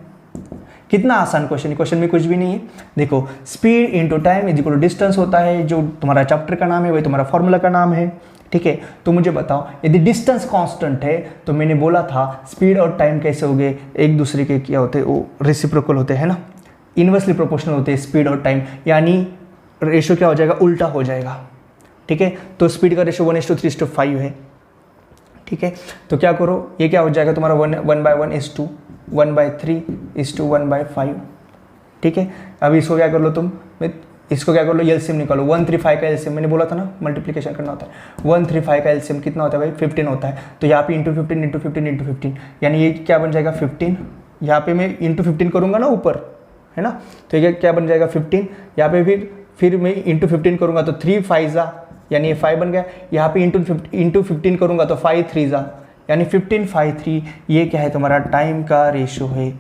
A: कितना आसान क्वेश्चन है, क्वेश्चन में कुछ भी नहीं है। देखो speed into time is equal to distance होता है, जो तुम्हारा चैप्टर का नाम है वही तुम्हारा फॉर्मूला का नाम है, ठीक है। तो मुझे बताओ यदि डिस्टेंस कांस्टेंट है तो मैंने बोला था स्पीड और टाइम कैसे हो गए, एक दूसरे के क्या होते हैं, वो रेसिप्रोकल होते हैं ना, इनवर्सली प्रोपोर्शनल होते हैं स्पीड और टाइम, यानी रेशियो क्या हो जाएगा, उल्टा हो जाएगा, ठीक है। तो स्पीड का रेशियो 1:3:5 है, ठीक है। तो क्या करो, ये क्या हो जाएगा तुम्हारा 1/3:1/5, ठीक है। अभी इसको क्या कर लो तुम, इसको क्या कर लो, एलसीएम निकालो। 135 का एलसीएम मैंने बोला था ना, मल्टीप्लिकेशन करना होता है। 135 का एलसीएम कितना होता है भाई, 15 होता है। तो यहाँ पे इंटू 15 इंटू 15 इंटू 15, यानी ये क्या बन जाएगा 15। यहाँ पे मैं इंटू 15 करूँगा ना ऊपर, है ना, तो ये क्या बन जाएगा 15। यहाँ पे फिर मैं इंटू 15 करूँगा तो 3 5 जा, यानी ये 5 बन गया। यहाँ पे इंटू 15 करूँगा तो 5 3 जा, यानी 15 5 3, ये क्या है तुम्हारा टाइम का रेशियो है,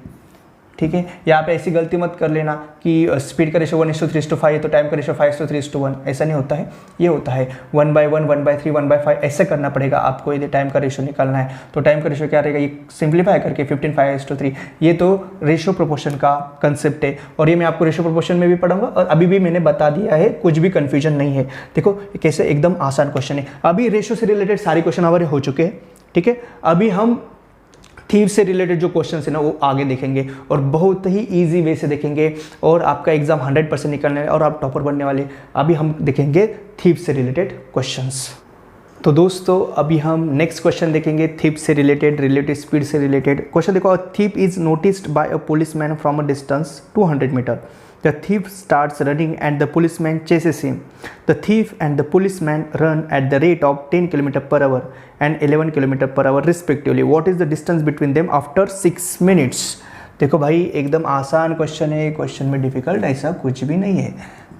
A: ठीक है। यहाँ पे ऐसी गलती मत कर लेना कि स्पीड का रेशियो 1:3:5 है तो टाइम का रेशियो 5:3:1, ऐसा नहीं होता है। ये होता है 1/1 1/3 1/5, ऐसे करना पड़ेगा आपको यदि टाइम का रेशियो निकालना है। तो टाइम का रेशियो क्या रहेगा, ये सिंप्लीफाई करके 15 5:3, ये तो रेशियो प्रोपोर्शन का कंसेप्ट है और ये मैं आपको रेशियो प्रोपोर्शन में भी पढ़ाऊंगा और अभी भी मैंने बता दिया है, कुछ भी कन्फ्यूजन नहीं है। देखो कैसे एकदम आसान क्वेश्चन है। अभी रेशियो से रिलेटेड सारे क्वेश्चन हमारे हो चुके हैं, ठीक है। अभी हम थीव से रिलेटेड जो क्वेश्चन है ना वो आगे देखेंगे और बहुत ही इजी वे से देखेंगे और आपका एग्जाम 100% निकलने और आप टॉपर बनने वाले। अभी हम देखेंगे थीव से रिलेटेड क्वेश्चंस। तो दोस्तों अभी हम नेक्स्ट क्वेश्चन देखेंगे थीव से रिलेटेड, रिलेटिव स्पीड से रिलेटेड क्वेश्चन। देखो, thief is noticed by a policeman from a distance 200 metre. The thief starts running and the policeman chases him. The thief and the policeman run at the rate of 10 km/h and 11 km/h respectively. What is the distance between them after 6 minutes? देखो भाई एकदम आसान क्वेश्चन है, क्वेश्चन में डिफिकल्ट ऐसा कुछ भी नहीं है।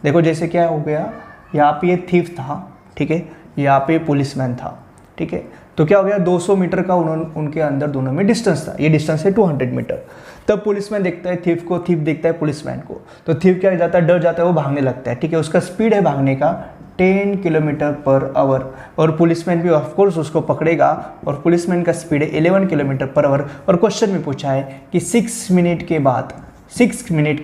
A: देखो जैसे क्या हो गया, यहाँ पे ये थीफ था, ठीक है, यहाँ पे पुलिसमैन था, ठीक है। तो क्या हो गया, 200 मीटर का उनके अंदर दोनों में डिस्टेंस था। ये डिस्टेंस है 200 मीटर। तब पुलिसमैन देखता है थीफ को, थीफ देखता है पुलिसमैन को। तो थीफ क्या जाता है, डर जाता है, वो भागने लगता है, ठीक है। उसका स्पीड है भागने का 10 km/h और पुलिसमैन भी ऑफकोर्स उसको पकड़ेगा और पुलिसमैन का स्पीड है 11 km/h। और क्वेश्चन में पूछा है कि 6 मिनट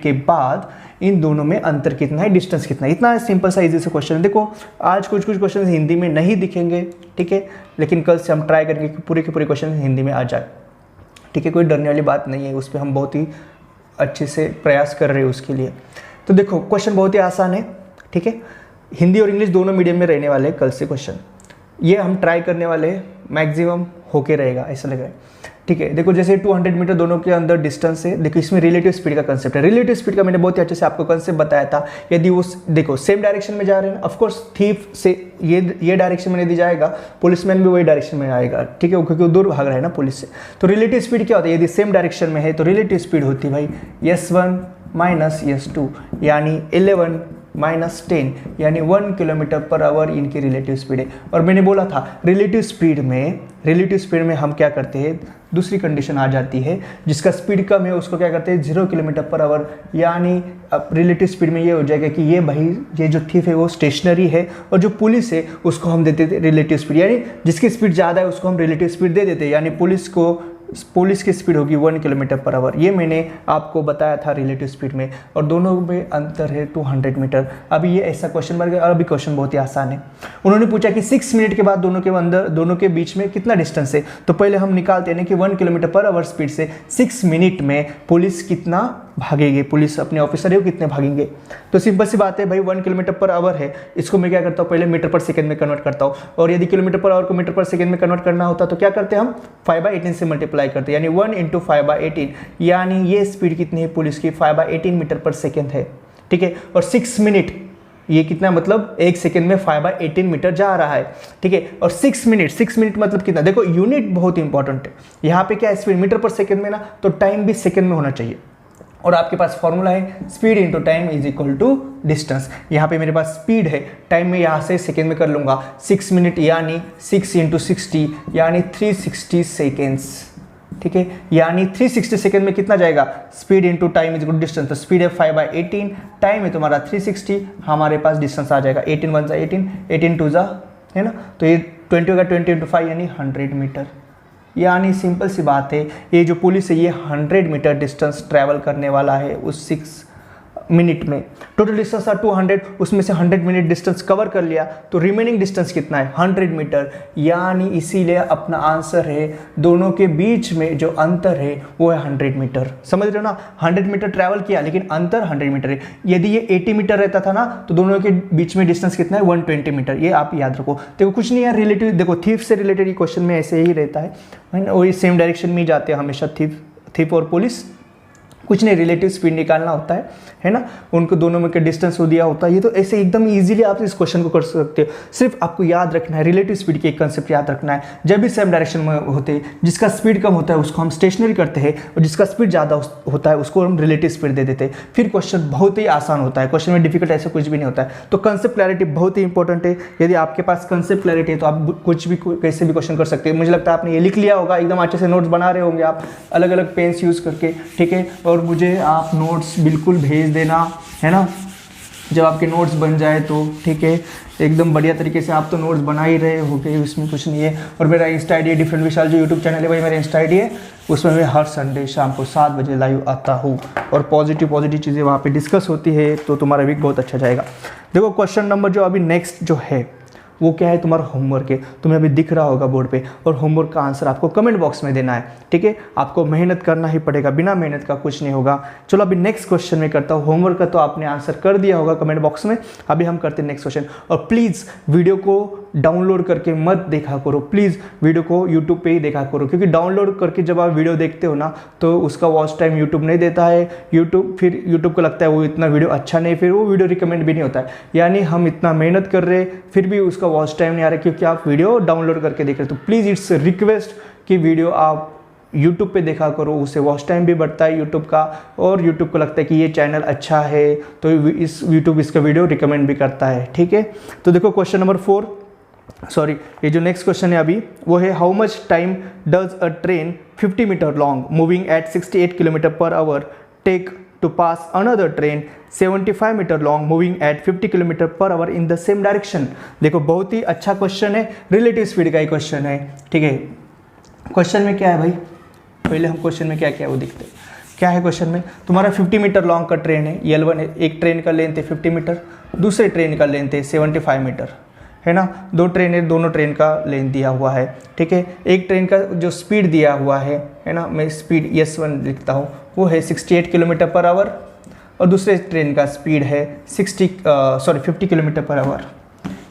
A: के बाद इन दोनों में अंतर कितना है, डिस्टेंस कितना है। इतना सिंपल सा इजी सा क्वेश्चन है। देखो आज कुछ क्वेश्चन हिंदी में नहीं दिखेंगे, ठीक है, लेकिन कल से हम ट्राई करेंगे कि पूरे के पूरे क्वेश्चन हिंदी में आ जाए, ठीक है। कोई डरने वाली बात नहीं है, उस पर हम बहुत ही अच्छे से प्रयास कर रहे हैं उसके लिए। तो देखो क्वेश्चन बहुत ही आसान है, ठीक है। हिंदी और इंग्लिश दोनों मीडियम में रहने वाले हैं कल से क्वेश्चन, ये हम ट्राई करने वाले हैं, मैक्सिमम होके रहेगा ऐसा लग रहा है, ठीक है। देखो जैसे 200 मीटर दोनों के अंदर डिस्टेंस है। देखो इसमें रिलेटिव स्पीड का कंसेप्ट है। रिलेटिव स्पीड का मैंने बहुत ही अच्छे से आपको कंसेप्ट बताया था। यदि वो देखो सेम डायरेक्शन में जा रहे हैं, ऑफ कोर्स थीफ से ये डायरेक्शन में यदि जाएगा, पुलिसमैन भी वही डायरेक्शन में आएगा, ठीक है, क्योंकि वो दूर भाग रहा है ना पुलिस से। तो रिलेटिव स्पीड क्या होता है, यदि सेम डायरेक्शन में है तो रिलेटिव स्पीड होती है भाई S1 माइनस S2, यानी 11 माइनस 10, यानी 1 km/h इनकी रिलेटिव स्पीड है। और मैंने बोला था रिलेटिव स्पीड में हम क्या करते हैं, दूसरी कंडीशन आ जाती है, जिसका स्पीड कम है उसको क्या करते हैं 0 km/h, यानी रिलेटिव स्पीड में ये हो जाएगा कि ये जो थीफ है वो स्टेशनरी है और जो पुलिस है उसको हम देते थे रिलेटिव स्पीड, यानी जिसकी स्पीड ज़्यादा है उसको हम रिलेटिव स्पीड दे देते हैं। यानी पुलिस को पुलिस की स्पीड होगी 1 किलोमीटर पर आवर। ये मैंने आपको बताया था रिलेटिव स्पीड में, और दोनों में अंतर है 200 मीटर। अभी ये ऐसा क्वेश्चन बन गया, और अभी क्वेश्चन बहुत ही आसान है। उन्होंने पूछा कि 6 मिनट के बाद दोनों के बीच में कितना डिस्टेंस है। तो पहले हम निकालते हैं कि 1 किलोमीटर पर आवर स्पीड से 6 मिनट में पुलिस कितना भागेंगे, पुलिस अपने ऑफिसर है वो कितने भागेंगे। तो सिंपल सी बात है भाई, 1 किलोमीटर पर आवर है, इसको मैं क्या करता हूँ, पहले मीटर पर सेकंड में कन्वर्ट करता हूँ, और यदि किलोमीटर पर आवर को मीटर पर सेकंड में कन्वर्ट करना होता तो क्या करते हैं हम 5/18 से मल्टीप्लाई करते हैं, यानी 1 × 5/18, यानी ये स्पीड कितनी है पुलिस की 5/18 मीटर पर सेकेंड है। ठीक है, और 6 मिनट ये कितना, मतलब 1 सेकेंड में 5/18 मीटर जा रहा है। ठीक है, और 6 मिनट मतलब कितना, देखो यूनिट बहुत इंपॉर्टेंट है। यहाँ पे क्या है, स्पीड मीटर पर सेकेंड में ना, तो टाइम भी सेकेंड में होना चाहिए। और आपके पास फॉर्मूला है speed into time is equal to distance. यहाँ पे मेरे पास स्पीड है, टाइम में यहाँ से सेकेंड में कर लूँगा, 6 मिनट यानी 6 × 60 यानी 360 सेकेंड्स। ठीक है, यानी 360 सेकेंड में कितना जाएगा, speed into time is equal to distance. तो स्पीड है 5/18, टाइम है तुम्हारा 360, हमारे पास डिस्टेंस आ जाएगा 18 × 1 = 18, 18 × 2 = है ना, तो ये 20 होगा, 20 × 5 यानी 100 मीटर। यानी सिंपल सी बात है, ये जो पुलिस है ये 100 मीटर डिस्टेंस ट्रैवल करने वाला है उस 6 मिनट में। टोटल डिस्टेंस था 200, उसमें से 100 मिनट डिस्टेंस कवर कर लिया, तो रिमेनिंग डिस्टेंस कितना है 100 मीटर। यानी इसीलिए अपना आंसर है, दोनों के बीच में जो अंतर है वो है 100 मीटर। समझ रहे हो ना, 100 मीटर ट्रैवल किया लेकिन अंतर 100 मीटर है। यदि ये 80 मीटर रहता था ना, तो दोनों के बीच में डिस्टेंस कितना है 120 मीटर। ये आप याद रखो। देखो कुछ नहीं है, रिलेटिव, देखो थीफ से रिलेटेड ये क्वेश्चन में ऐसे ही रहता है, वही सेम डायरेक्शन में ही जाते हैं हमेशा थीफ और पुलिस। कुछ नहीं, रिलेटिव स्पीड निकालना होता है ना, उनको दोनों में के डिस्टेंस हो दिया होता है। ये तो ऐसे एकदम इजीली आप इस क्वेश्चन को कर सकते हो। सिर्फ आपको याद रखना है, रिलेटिव स्पीड के एक कंसेप्ट याद रखना है। जब भी सेम डायरेक्शन में होते हैं, जिसका स्पीड कम होता है उसको हम स्टेशनरी करते हैं, और जिसका स्पीड ज़्यादा होता है उसको हम रिलेटिव स्पीड दे देते हैं। फिर क्वेश्चन बहुत ही आसान होता है, क्वेश्चन में डिफिकल्ट ऐसा कुछ भी नहीं होता है। तो कंसेप्ट क्लैरिटी बहुत ही इंपॉर्टेंट है। यदि आपके पास कंसेप्ट क्लैरिटी है तो आप कुछ भी कैसे भी क्वेश्चन कर सकते हैं। मुझे लगता है आपने ये लिख लिया होगा, एकदम अच्छे से नोट्स बना रहे होंगे आप अलग अलग पेन्स यूज़ करके। ठीक है, और मुझे आप नोट्स बिल्कुल भेज देना, है ना, जब आपके नोट्स बन जाए तो। ठीक है, एकदम बढ़िया तरीके से आप तो नोट्स बना ही रहे होगे, उसमें कुछ नहीं है। और मेरा इंस्टा आईडी है डिफरेंट विशाल, जो यूट्यूब चैनल है भाई मेरा इंस्टा आईडी है, उसमें मैं हर संडे शाम को 7 बजे लाइव आता हूँ, और पॉजिटिव चीज़ें वहाँ पे डिस्कस होती है, तो तुम्हारा वीक बहुत अच्छा जाएगा। देखो क्वेश्चन नंबर जो अभी नेक्स्ट जो है वो क्या है, तुम्हारा होमवर्क है, तुम्हें अभी दिख रहा होगा बोर्ड पे, और होमवर्क का आंसर आपको कमेंट बॉक्स में देना है। ठीक है, आपको मेहनत करना ही पड़ेगा, बिना मेहनत का कुछ नहीं होगा। चलो अभी नेक्स्ट क्वेश्चन में करता हूँ। होमवर्क का तो आपने आंसर कर दिया होगा कमेंट बॉक्स में, अभी हम करते हैं नेक्स्ट क्वेश्चन। और प्लीज़ वीडियो को डाउनलोड करके मत देखा करो, प्लीज़ वीडियो को यूट्यूब पे ही देखा करो, क्योंकि डाउनलोड करके जब आप वीडियो देखते हो ना, तो उसका वॉच टाइम यूट्यूब नहीं देता है। फिर यूट्यूब को लगता है वो इतना वीडियो अच्छा नहीं, फिर वो वीडियो रिकमेंड भी नहीं होता है। यानी हम इतना मेहनत कर रहे फिर भी उसका वॉच टाइम नहीं आ रहा, क्योंकि आप वीडियो डाउनलोड करके देख रहे हो। तो प्लीज़ इट्स रिक्वेस्ट कि वीडियो आप यूट्यूब पे देखा करो, उससे वॉच टाइम भी बढ़ता है यूट्यूब का, और यूट्यूब को लगता है कि ये चैनल अच्छा है, तो इस यूट्यूब इसका वीडियो रिकमेंड भी करता है। ठीक है, तो देखो क्वेश्चन नंबर 4, सॉरी ये जो नेक्स्ट क्वेश्चन है अभी वो है, how much time does a train 50 metre long moving at 68 kilometre per hour take to pass another train 75 metre long moving at 50 kilometre per hour in the same direction. देखो बहुत ही अच्छा क्वेश्चन है, रिलेटिव स्पीड का ही क्वेश्चन है। ठीक है, क्वेश्चन में क्या है भाई, पहले हम क्वेश्चन में क्या क्या है वो देखते हैं। क्या है क्वेश्चन में, तुम्हारा 50 मीटर लॉन्ग का ट्रेन है, L1 है, एक ट्रेन का लेंथ है 50 मीटर, दूसरे ट्रेन का लेंथ है 75 मीटर, है ना, दो ट्रेन है, दोनों ट्रेन का लेंथ दिया हुआ है। ठीक है, एक ट्रेन का जो स्पीड दिया हुआ है ना, मैं स्पीड S1 लिखता हूँ, वो है 68 किलोमीटर पर आवर, और दूसरे ट्रेन का स्पीड है 50 किलोमीटर पर आवर।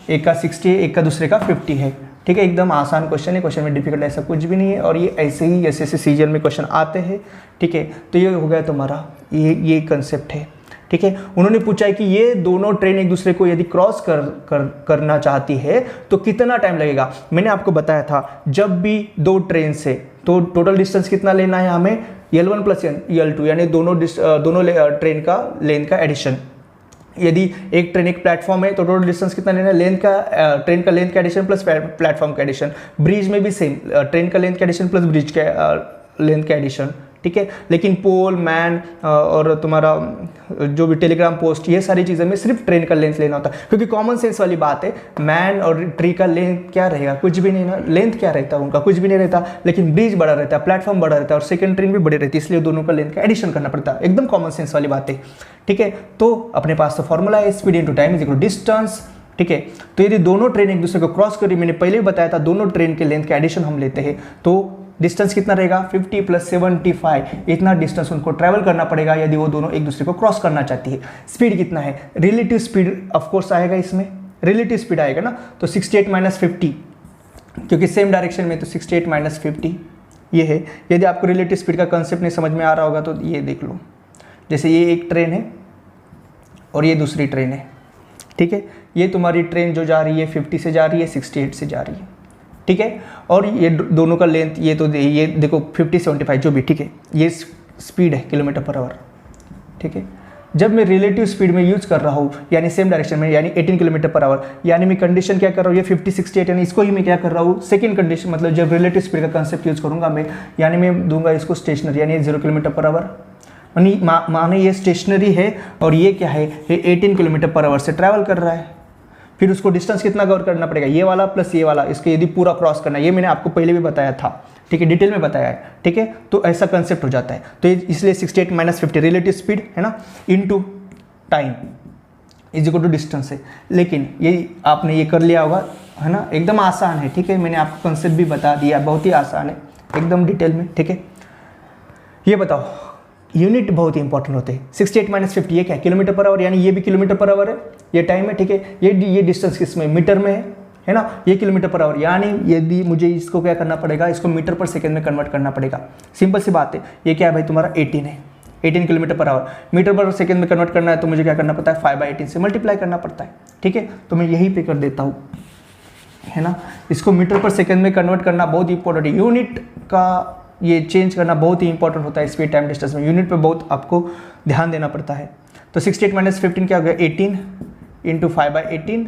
A: एक का 60 है, एक का दूसरे का 50 है। ठीक है, एकदम आसान क्वेश्चन है, क्वेश्चन में डिफिकल्ट ऐसा कुछ भी नहीं है, और ये ऐसे ही ऐसे सीजन में क्वेश्चन आते हैं। ठीक है, तो ये हो गया तुम्हारा ये कंसेप्ट है। ठीक है, उन्होंने पूछा है कि ये दोनों ट्रेन एक दूसरे को यदि क्रॉस करना चाहती है तो कितना टाइम लगेगा। मैंने आपको बताया था, जब भी दो ट्रेन से, तो टोटल डिस्टेंस कितना लेना है हमें, L1 + L2, यानी दोनों ट्रेन का लेंथ का एडिशन। यदि एक ट्रेन एक प्लेटफॉर्म है तो टोटल डिस्टेंस कितना लेना है, ट्रेन का लेंथ का एडिशन प्लस प्लेटफॉर्म का एडिशन। ब्रिज में भी सेम, ट्रेन का लेंथ का एडिशन प्लस ब्रिज का लेंथ का एडिशन। ठीक है। लेकिन पोल, मैन और तुम्हारा जो भी टेलीग्राम पोस्ट, ये सारी चीज़ें में सिर्फ ट्रेन का लेंथ लेना होता है, क्योंकि कॉमन सेंस वाली बात है। मैन और ट्री का लेंथ क्या रहेगा, कुछ भी नहीं ना, लेंथ क्या रहता है उनका, कुछ भी नहीं रहता, लेकिन ब्रिज बड़ा रहता है, प्लेटफॉर्म बड़ा रहता है और सेकंड ट्रेन भी बड़ी रहती है, इसलिए दोनों का लेंथ का एडिशन करना पड़ता है। एकदम कॉमन सेंस वाली बात है, ठीक है। तो अपने पास तो फॉर्मूला है, speed into time is equal to distance, ठीक है। तो यदि दोनों ट्रेन एक दूसरे को क्रॉस करी, मैंने पहले भी बताया था, दोनों ट्रेन के लेंथ का एडिशन हम लेते हैं, तो डिस्टेंस कितना रहेगा 50 + 75, इतना डिस्टेंस उनको ट्रैवल करना पड़ेगा यदि वो दोनों एक दूसरे को क्रॉस करना चाहती है। स्पीड कितना है, रिलेटिव स्पीड ऑफ कोर्स आएगा, इसमें रिलेटिव स्पीड आएगा ना, तो 68 - 50, क्योंकि सेम डायरेक्शन में, तो 68 - 50 ये है। यदि आपको रिलेटिव स्पीड का कंसेप्ट नहीं समझ में आ रहा होगा तो ये देख लो, जैसे ये एक ट्रेन है और ये दूसरी ट्रेन है, ठीक है। ये तुम्हारी ट्रेन जो जा रही है 50 से जा रही है, 68 से जा रही है, ठीक है। और ये दोनों का लेंथ, ये तो ये देखो 50 75 जो भी, ठीक है। ये स्पीड है km/h, ठीक है। जब मैं रिलेटिव स्पीड में यूज कर रहा हूँ, यानी सेम डायरेक्शन में, यानी 18 km/h, यानी मैं कंडीशन क्या कर रहा हूँ, ये 50 68, यानी इसको ही मैं क्या कर रहा हूँ, सेकंड कंडीशन, मतलब जब रिलेटिव स्पीड का कंसेप्ट यूज करूँगा मैं, यानी मैं दूंगा इसको स्टेशनरी, यानी 0 km/h, यानी माने ये स्टेशनरी है और ये क्या है, ये 18 km/h से ट्रैवल कर रहा है। फिर उसको डिस्टेंस कितना कवर करना पड़ेगा, ये वाला प्लस ये वाला, इसको यदि पूरा क्रॉस करना है, ये मैंने आपको पहले भी बताया था, ठीक है, डिटेल में बताया है, ठीक है। तो ऐसा कंसेप्ट हो जाता है, तो इसलिए 68 - 50 रिलेटिव स्पीड है ना, into time is equal to distance है। लेकिन ये आपने ये कर लिया होगा, है ना, एकदम आसान है, ठीक है। मैंने आपको कंसेप्ट भी बता दिया, बहुत ही आसान है, एकदम डिटेल में, ठीक है। ये बताओ, यूनिट बहुत ही इंपॉर्टेंट होते हैं। 68 - 50 ये क्या है, km/h, यानी ये भी km/h है, ये टाइम है, ठीक है। ये डिस्टेंस किसमें, मीटर में है ना, ये km/h, यानी यदि मुझे इसको क्या करना पड़ेगा, इसको मीटर पर सेकंड में कन्वर्ट करना पड़ेगा। सिंपल सी बात है। ये क्या है भाई, तुम्हारा 18 है, 18 km/h, मीटर पर सेकंड में कन्वर्ट करना है, तो मुझे क्या करना पड़ता है, 5/18 से मल्टीप्लाई करना पड़ता है, ठीक है। तो मैं यहीं पे कर देता हूँ, है ना। इसको मीटर पर सेकंड में कन्वर्ट करना बहुत इंपॉर्टेंट है, यूनिट का ये चेंज करना बहुत ही इंपॉर्टेंट होता है स्पीड टाइम डिस्टेंस में, यूनिट पे बहुत आपको ध्यान देना पड़ता है। तो 68 - 15 क्या हो गया, 18 × 5/18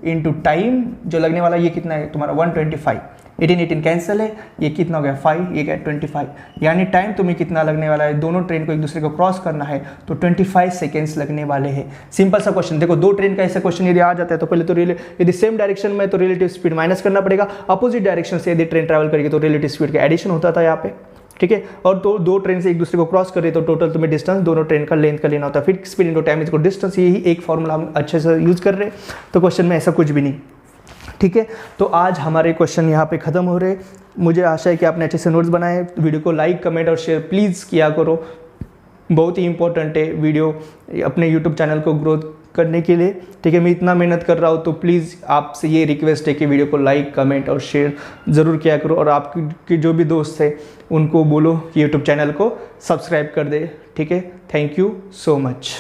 A: इंटू टाइम जो लगने वाला, ये कितना है तुम्हारा 125, 18 कैंसिल है, ये कितना हो गया 5, ये क्या 25, यानी टाइम तुम्हें कितना लगने वाला है, दोनों ट्रेन को एक दूसरे को क्रॉस करना है तो 25 सेकेंड्स लगने वाले हैं। सिंपल सा क्वेश्चन, देखो दो ट्रेन का ऐसा क्वेश्चन यदि आ जाता है तो पहले तो यदि सेम डायरेक्शन में तो रिलेटिव स्पीड माइनस करना पड़ेगा, अपोजिट डायरेक्शन से यदि ट्रेन ट्रैवल करेगी तो रिलेटिव स्पीड का एडिशन होता था यहाँ पे, ठीक है। और तो दो ट्रेन से एक दूसरे को क्रॉस कर रहे तो टोटल तुम्हें डिस्टेंस दोनों ट्रेन का लेंथ का लेना होता है, फिर speed into time is distance, यही एक फॉर्मूला हम अच्छे से यूज कर रहे हैं, तो क्वेश्चन में ऐसा कुछ भी नहीं, ठीक है। तो आज हमारे क्वेश्चन यहाँ पे खत्म हो रहे। मुझे आशा है कि आपने अच्छे से नोट्स बनाए। वीडियो को लाइक कमेंट और शेयर प्लीज़ किया करो, बहुत ही इंपॉर्टेंट है वीडियो अपने यूट्यूब चैनल को ग्रोथ करने के लिए, ठीक है। मैं इतना मेहनत कर रहा हूँ तो प्लीज़ आपसे ये रिक्वेस्ट है कि वीडियो को लाइक कमेंट और शेयर ज़रूर किया करो, और आपके जो भी दोस्त हैं उनको बोलो कि यूट्यूब चैनल को सब्सक्राइब कर दे, ठीक है। Thank you so much.